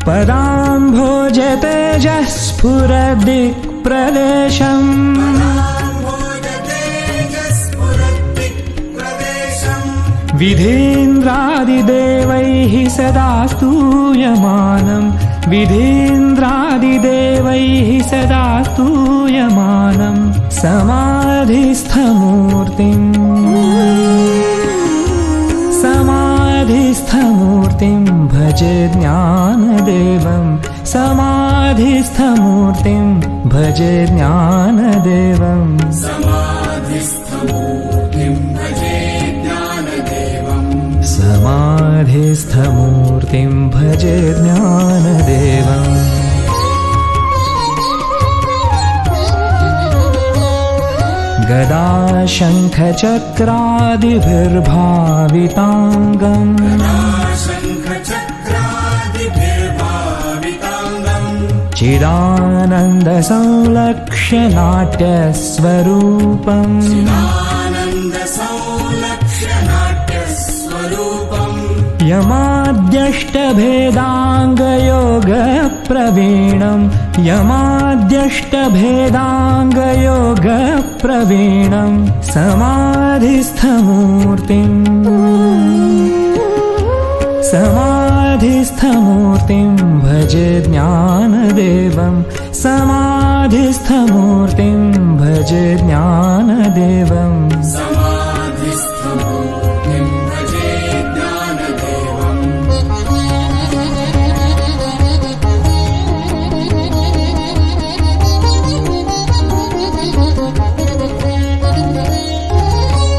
पदाम्भोजतेजः स्फुरद्दिक्प्रदेशम् विधीन्द्रादिदेवैः सदा स्तूयमानम् विधीन्द्रादिदेवैः सदा स्तूयमानम् समाधिस्थमूर्तिम् भजे ज्ञानदेवम् समाधिस्थमूर्तिम् भजे ज्ञानदेवम् समाधिस्थमूर्तिम् भजे ज्ञानदेवम् गदा शङ्खचक्रादिभिर्भाविताङ्गम् चिदानन्दसंलक्ष्य नाट्यस्वरूपम् यमाद्यष्टभेदाङ्गयोगप्रवीणम् समाधिस्थमूर्तिम् भजे ज्ञानदेवम् समाधिस्थमूर्तिम् भजे ज्ञानदेवम्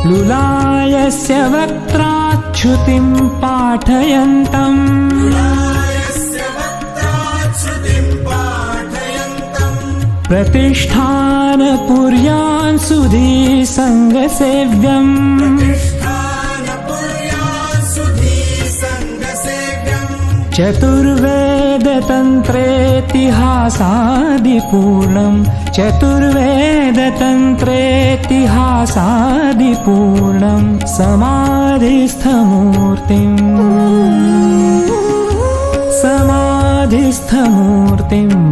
लुलायस्य वक्त्राच्युतिम् पाठयन्तम् प्रतिष्ठानपुर्यान् सुधीसङ्गसेव्यम् चतुर्वेदतन्त्रेतिहासादिपूर्णम् समाधिस्थमूर्तिम्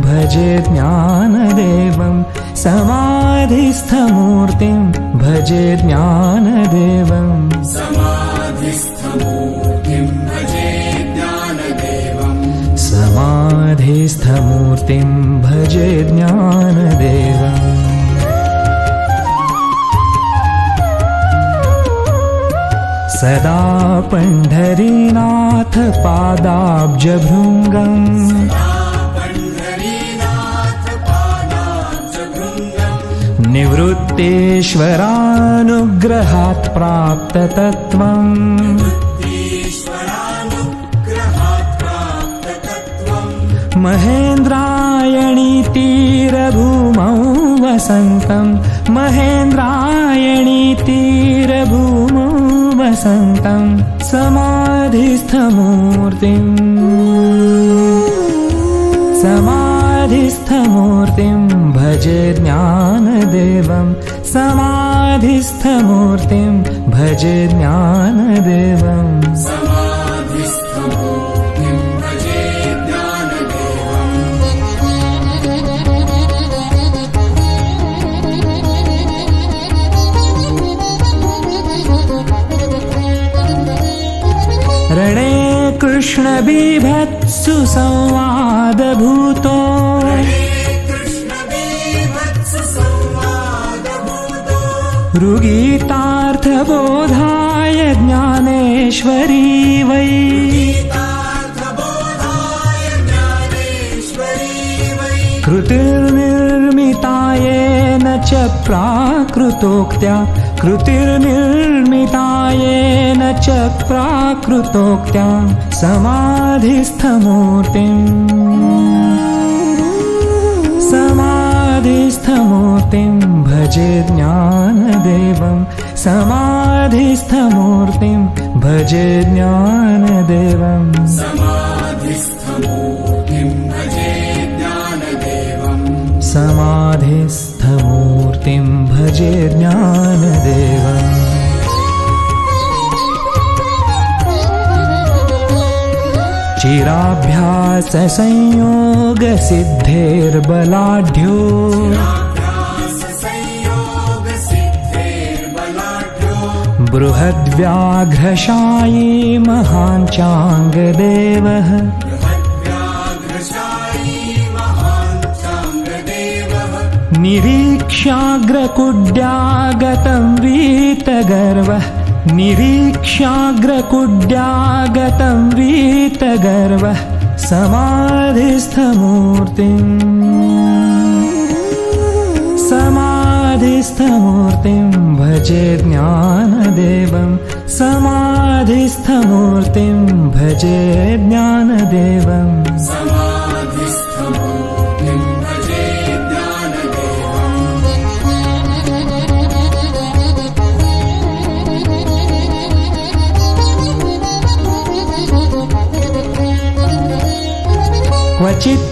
भजे ज्ञानदेवम् समाधिस्थमूर्तिम् भजे ज्ञानदेवम् समाधिस्थमूर्तिम् भजे ज्ञानदेवम् सदा पंढरीनाथ पादाब्जभृङ्गम् निवृत्तेश्वरानुग्रहात् प्राप्ततत्त्वम् महेन्द्रायणी तीरभूमौ वसन्तम् महेन्द्रायणी तीरभूमौ वसन्तम् समाधिस्थमूर्तिम् भजे ज्ञानदेवम् समाधिस्थमूर्तिम् भजे ज्ञानदेवम् रणे कृष्णबीभत्सु संवादभूतो ऋगीतार्थबोधाय ज्ञानेश्वरी वै कृतिर्निर्मितायेन च प्राकृतोक्त्या कृतिर्निर्मितायेन च प्राकृतोक्त्या समाधिस्थमूर्तिम् भजे ज्ञानदेवम् समाधिस्थमूर्तिम् भजे ज्ञानदेवम् समाधिस्थमूर्तिम् भजे ज्ञानदेवम् चिराभ्याससंयोगसिद्धेर्बलाढ्यो बृहद्व्याघ्रशायी महान् चाङ्गदेवः निरीक्ष्याग्रकुड्यागतं वीतगर्वः निरीक्ष्याग्रकुड्यागतं वीतगर्वः समाधिस्थमूर्तिं भजे ज्ञानदेवं समाधिस्थमूर्तिं भजे ज्ञानदेवम्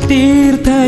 क्वचित्तीर्थराजगुरुं